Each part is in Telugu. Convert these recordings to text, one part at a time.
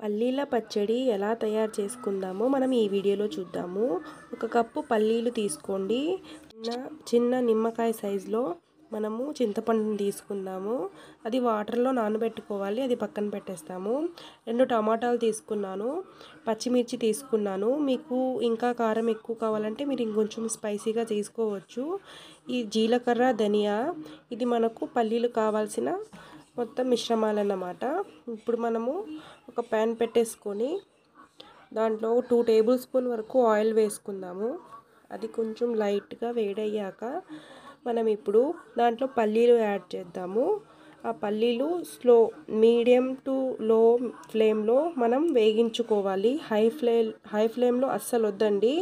పల్లీల పచ్చడి ఎలా తయారు చేసుకుందామో మనం ఈ వీడియోలో చూద్దాము. ఒక కప్పు పల్లీలు తీసుకోండి. చిన్న నిమ్మకాయ సైజులో మనము చింతపండుని తీసుకుందాము. అది వాటర్లో నానబెట్టుకోవాలి. అది పక్కన పెట్టేస్తాము. 2 టమాటాలు తీసుకున్నాను. పచ్చిమిర్చి తీసుకున్నాను. మీకు ఇంకా కారం ఎక్కువ కావాలంటే మీరు ఇంకొంచెం స్పైసీగా తీసుకోవచ్చు. ఈ జీలకర్ర, ధనియా ఇది మనకు పల్లీలు కావాల్సిన మొత్తం మిశ్రమాలన్నమాట. ఇప్పుడు మనము ఒక ప్యాన్ పెట్టేసుకొని దాంట్లో 2 టేబుల్ స్పూన్ వరకు ఆయిల్ వేసుకుందాము. అది కొంచెం లైట్గా వేడయ్యాక మనం ఇప్పుడు దాంట్లో పల్లీలు యాడ్ చేద్దాము. ఆ పల్లీలు మీడియం టు లో ఫ్లేమ్లో మనం వేగించుకోవాలి. హై ఫ్లేమ్లో అస్సలు వద్దండి.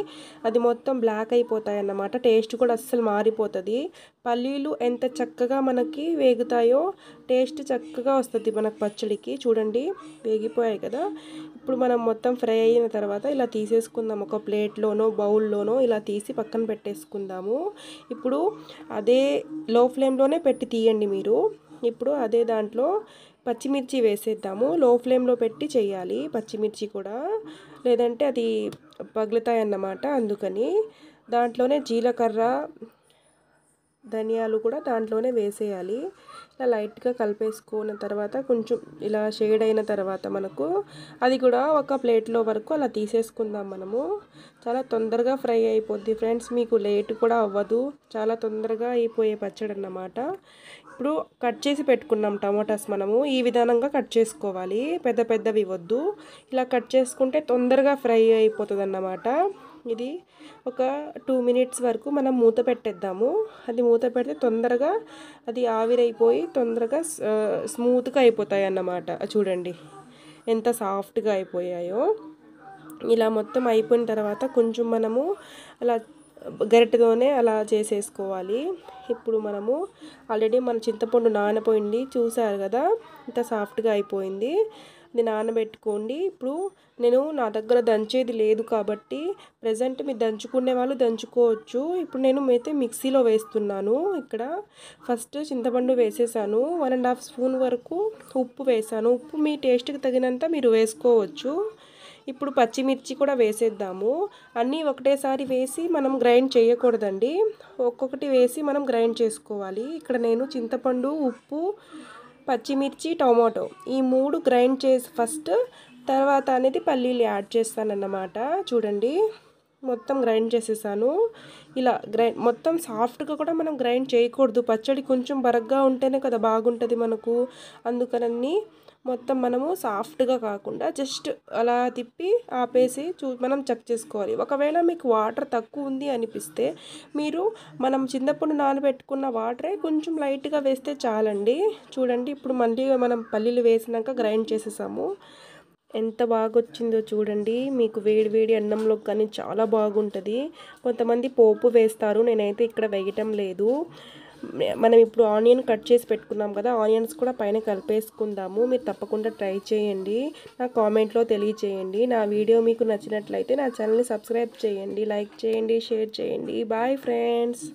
అది మొత్తం బ్లాక్ అయిపోతాయి అన్నమాట. టేస్ట్ కూడా అస్సలు మారిపోతుంది. పల్లీలు ఎంత చక్కగా మనకి వేగుతాయో టేస్ట్ చక్కగా వస్తుంది మనకు పచ్చడికి. చూడండి, వేగిపోయాయి కదా. ఇప్పుడు మనం మొత్తం ఫ్రై అయిన తర్వాత ఇలా తీసేసుకుందాం. ఒక ప్లేట్లోనో బౌల్లోనో ఇలా తీసి పక్కన పెట్టేసుకుందాము. ఇప్పుడు అదే లో ఫ్లేమ్లోనే పెట్టి తీయండి మీరు. ఇప్పుడు అదే దాంట్లో పచ్చిమిర్చి వేసేద్దాము. లో ఫ్లేమ్లో పెట్టి చేయాలి పచ్చిమిర్చి కూడా, లేదంటే అది పగులుతాయి అన్నమాట. అందుకని దాంట్లోనే జీలకర్ర, ధనియాలు కూడా దాంట్లోనే వేసేయాలి. ఇలా లైట్గా కలిపేసుకున్న తర్వాత కొంచెం ఇలా షేడ్ అయిన తర్వాత మనకు అది కూడా ఒక ప్లేట్లో వరకు అలా తీసేసుకుందాం మనము. చాలా తొందరగా ఫ్రై అయిపోద్ది ఫ్రెండ్స్. మీకు లేట్ కూడా అవ్వదు. చాలా తొందరగా అయిపోయే పచ్చడి అన్నమాట. ఇప్పుడు కట్ చేసి పెట్టుకున్నాం టమాటాస్. మనము ఈ విధానంగా కట్ చేసుకోవాలి. పెద్ద పెద్దవి వద్దు. ఇలా కట్ చేసుకుంటే తొందరగా ఫ్రై అయిపోతుంది అన్నమాట. ఇది ఒక 2 మినిట్స్ వరకు మనం మూత పెట్టేద్దాము. అది మూత పెడితే తొందరగా అది ఆవిరైపోయి తొందరగా స్మూత్గా అయిపోతాయి అన్నమాట. చూడండి ఎంత సాఫ్ట్గా అయిపోయాయో. ఇలా మొత్తం అయిపోయిన తర్వాత కొంచెం మనము అలా గరిటెతోనే అలా చేసేసుకోవాలి. ఇప్పుడు మనము ఆల్రెడీ మన చింతపండు నానపోయింది చూసారు కదా, ఇంత సాఫ్ట్గా అయిపోయింది. అది నానబెట్టుకోండి. ఇప్పుడు నా దగ్గర దంచేది లేదు కాబట్టి ప్రజెంట్ మీరు దంచుకునే వాళ్ళు దంచుకోవచ్చు. ఇప్పుడు నేను అయితే మిక్సీలో వేస్తున్నాను. ఇక్కడ ఫస్ట్ చింతపండు వేసేసాను. 1.5 స్పూన్ వరకు ఉప్పు వేసాను. ఉప్పు మీ టేస్ట్కి తగినంత మీరు వేసుకోవచ్చు. ఇప్పుడు పచ్చిమిర్చి కూడా వేసేద్దాము. అన్నీ ఒకటేసారి వేసి మనం గ్రైండ్ చేయకూడదండి. ఒక్కొక్కటి వేసి మనం గ్రైండ్ చేసుకోవాలి. ఇక్కడ నేను చింతపండు, ఉప్పు, పచ్చిమిర్చి, టమాటో ఈ 3 గ్రైండ్ చేసి ఫస్ట్ తర్వాత అనేది పల్లీలు యాడ్ చేస్తానన్నమాట. చూడండి మొత్తం గ్రైండ్ చేసేసాను. ఇలా మొత్తం సాఫ్ట్గా కూడా మనం గ్రైండ్ చేయకూడదు. పచ్చడి కొంచెం బరగ్గా ఉంటేనే కదా బాగుంటుంది మనకు. అందుకని మొత్తం మనము సాఫ్ట్గా కాకుండా జస్ట్ అలా తిప్పి ఆపేసి మనం చెక్ చేసుకోవాలి. ఒకవేళ మీకు వాటర్ తక్కువ ఉంది అనిపిస్తే మీరు మనం చింతపండు నానబెట్టుకున్న వాటరే కొంచెం లైట్గా వేస్తే చాలండి. చూడండి ఇప్పుడు మళ్ళీ మనం పల్లీలు వేసినాక గ్రైండ్ చేసేసాము. ఎంత బాగా వచ్చిందో చూడండి. మీకు వేడి వేడి అన్నంలో కానీ చాలా బాగుంటుంది. కొంతమంది పోపు వేస్తారు. నేనైతే ఇక్కడ వేయటం లేదు. మనం ఇప్పుడు ఆనియన్ కట్ చేసి పెట్టుకున్నాం కదా, ఆనియన్స్ కూడా పైన కలిపేసుకుందాము. మీరు తప్పకుండా ట్రై చేయండి. నా కామెంట్లో తెలియచేయండి. నా వీడియో మీకు నచ్చినట్లయితే నా ఛానల్ని సబ్స్క్రైబ్ చేయండి, లైక్ చేయండి, షేర్ చేయండి. Bye friends.